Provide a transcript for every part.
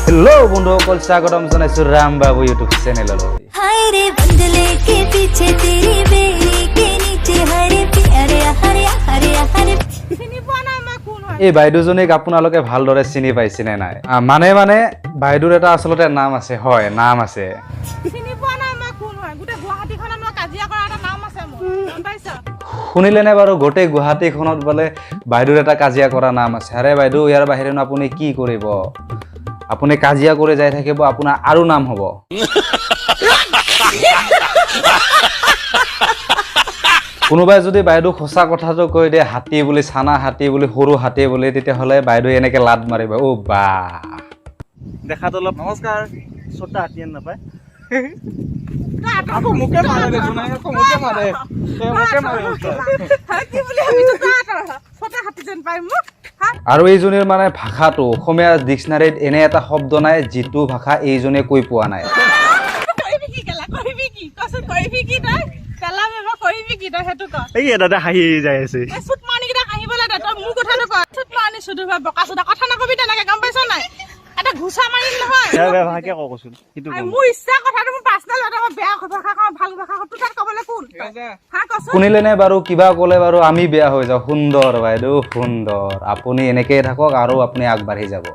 hello बंधुসকল স্বাগতম জনাইছো রাম বাবু YouTube চ্যানেললৈ हाय रे बंदले के पीछे तेरी बेड़ी के नीचे हरे प्यारे हरे हरे हरे চিনি পোৱা নাই মই কোন হয় এই বাইদেউজনীক আপোনালোকে ভালদৰে চিনি পাইছেনে নাই মানে বাইদেউৰ এটা আসলতে নাম আছে হয় নাম আছে চিনি পোৱা নাই মই কোন হয় গোটে গুৱাহাটীখনত মই কাজিয়া কৰা এটা নাম আছে মোৰ গম পাইছা শুনিলেনে বাৰু গোটেই গুৱাহাটীখনত বোলে বাইদেউৰ এটা কাজিয়া কৰা নাম আছে আৰে বাইদেউ ইয়াৰ বাহিৰেনো আপুনি কি কৰিব আপুনি কাজিয়া কৰি যাই থাকিব আপোনাৰ আৰু নাম হ'ব কোনোবাই যদি বাইদেউ খোসা কথাটো কৈ দিয়ে হাতী বুলি ছানা হাতী বুলি সৰু হাতী বুলি তেতিয়া হলে বাইদেউ এনেকে লাড মাৰিব ও বা দেখাত অলপ নমস্কাৰ ছোটা হাতীয়েন নাপায় আকৌ মুকে মাৰে দেখোন আকৌ মুকে মাৰে কি বুলি আমি তো ছোটা হাতী যেন পাই মোক আৰু এইজনীৰ মানে ভাষাটো অসমীয়া ডিকচনাৰীত এনে এটা শব্দ নাই যিটো ভাষা এইজনে কৈ পোৱা নাই কৰিবি কি কেলা কৰিবি কি কচোন কৰিবি কি তই কেলা মেমা কৰিবি কি তই হেতু ক এই দাদা হাঁহি যাই আছে এই সুত মানি কিটা আহিবলে দে তই মোৰ কথাটো ক সুত মানি সুদু বকা সুদা কথা নকবি তেনেকে গম পাইছ নাই এটা ঘুষা মাৰি নহয় বেয়া ভাষাকে কওকচোন কিন্তু মোৰ ইচ্ছা কথাটো মোৰ পাৰ্সনেল কথা মই বেয়া ভাষা কওঁ ভাল ভাষা কওঁ তোৰ তাত কবলে কোন হা কচোন শুনিলেনে বাৰু কিবা ক'লে বাৰু আমি বেয়া হৈ যাওঁ সুন্দৰ বাইদেউ সুন্দৰ আপুনি এনেকেই থাকক আৰু আপুনি আগবাঢ়ি যাব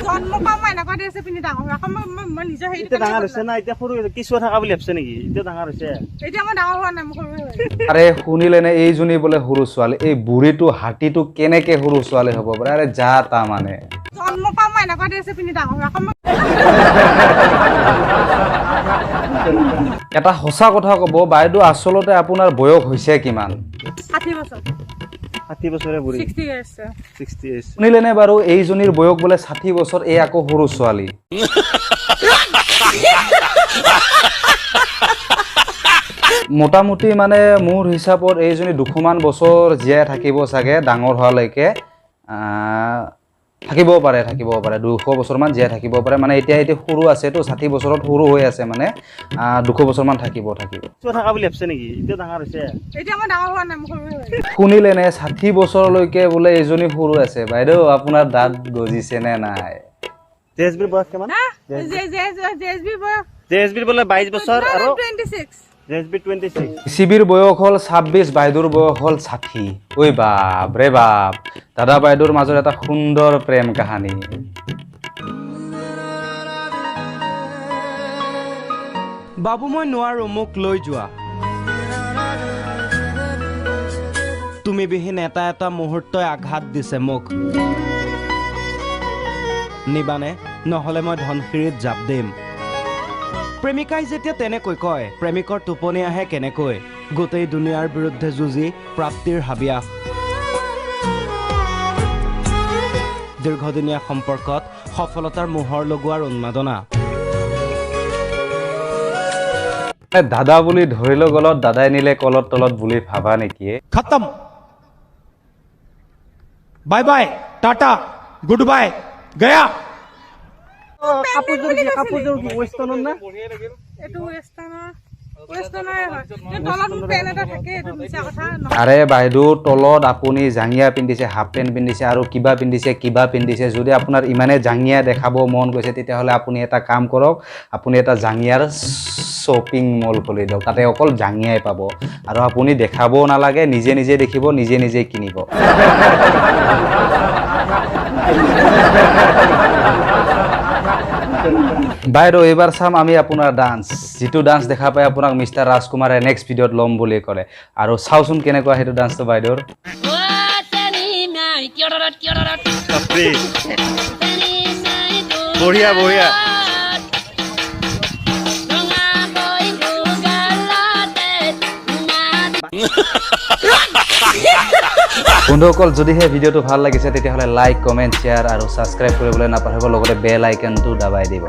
জন্ম পাম মই এনেকুৱা ড্ৰেছ পিন্ধি ডাঙৰ হোৱা মই নিজৰ হেৰি এতিয়া ডাঙৰ হৈছে না এতিয়া সৰু কিছু থকা বুলি ভাবছে নেকি এতিয়া ডাঙৰ হৈছে এতিয়া মই ডাঙৰ হোৱা নাই মই সৰু হৈ আৰে শুনিলেনে এইজনী বোলে সৰু ছোৱালী এই বুঢ়ীটো হাতীটো কেনেকে সৰু ছোৱালী হ'ব পাৰে আৰে যা তা মানে জন্ম পাম মই এনেকুৱা ড্ৰেছ পিন্ধি ডাঙৰ হোৱা এটা সঁচা কথা ক'ব বাইদেউ আচলতে আপোনাৰ বয়স হৈছে কিমান 60 বছৰ 60 বছৰে বুঢ়ী 60 ইয়াৰ্ছ 60 ইয়াৰ্ছ শুনিলেনে বাৰু এইজনীৰ বয়স বোলে 60 বছৰ এই আকৌ সৰু ছোৱালী মোটামুটি মানে মোৰ হিচাপত এইজনী দুখমান বছৰ জীয়াই থাকিব চাগে ডাঙৰ হোৱালৈকে থাকিব পাৰে 200 বছৰমান জীয়াই থাকিব পাৰে মানে এতিয়া সৰু আছে তো 60 বছৰত সৰু হৈ আছে মানে 200 বছৰমান থাকিব কিছু থকা বুলি ভাবছে নেকি এতিয়া ডাঙৰ হৈছে এতিয়া মই ডাঙৰ হোৱা নাই মই সৰু হৈ শুনিলেনে 60 বছৰলৈকে বোলে এইজনী সৰু আছে বাইদেউ আপোনাৰ দাঁত গজিছে নে নাই জেএছবিৰ বয়স কিমান জেএছবি বয়স জেএছবিৰ বোলে 22 বছৰ আৰু 26 জেএছবি 26 শিবিৰ বয়স হ'ল 26 বাইদেউৰ বয়স হ'ল 60 ঐ বাপ ৰে বাপ দাদা বাইদেউৰ মাজত এটা সুন্দৰ প্ৰেম কাহিনী বাবু মই নোৱাৰো মোক লৈ যোৱা তুমি বিহীন এটা মুহূৰ্তই আঘাত দিছে মোক নিবানে নহলে মই ধনশিৰিত জাপ দিম প্ৰেমিকাই যেতিয়া তেনেকৈ কয় প্ৰেমিকৰ টোপনি আহে কেনেকৈ গোটেই দুনিয়াৰ বিৰুদ্ধে যুঁজি প্ৰাপ্তিৰ হাবিয়াস দীৰ্ঘদিনীয়া সম্পৰ্কত সফলতাৰ মোহৰ লগোৱাৰ উন্মাদনা দাদা বুলি ধৰিলে গলত দাদাই নিলে কলত তলত বুলি ভাবা নেকি खत्म bye bye tata goodbye गया কাপোৰযোৰ ৱেষ্টাৰ্ণৰ না এটো ৱেষ্টাৰ্ণৰ হয় তলত পেন এটা থাকে এটো মিছা কথা আৰে বাইদেউ তলত আপুনি জাঙিয়া পিন্ধিছে হাফ পেণ্ট পিন্ধিছে আৰু কিবা পিন্ধিছে যদি আপোনাৰ ইমানে জাঙিয়া দেখাব মন গৈছে তেতিয়াহ'লে আপুনি এটা কাম কৰক আপুনি এটা জাঙিয়াৰ শ্বপিং মল খুলি দিয়ক তাতে অকল জাঙিয়াই পাব আৰু আপুনি দেখাবও নালাগে নিজে দেখিব নিজে কিনিব বাইদেউ এইবাৰ চাম আমি আপোনাৰ ডান্স যিটো ডান্স দেখা পাই আপোনাক মিষ্টাৰ ৰাজকুমাৰে নেক্সট ভিডিঅ'ত ল'ম বুলি ক'লে আৰু চাওচোন কেনেকুৱা সেইটো ডান্সটো বাইদেউৰ বঢ়িয়া বঢ়িয়া বন্ধুসকল যদিহে ভিডিঅ'টো ভাল লাগিছে তেতিয়াহ'লে লাইক কমেণ্ট শ্বেয়াৰ আৰু ছাবস্ক্ৰাইব কৰিবলৈ নাপাহৰিব লগতে বেল আইকনটো দাবাই দিব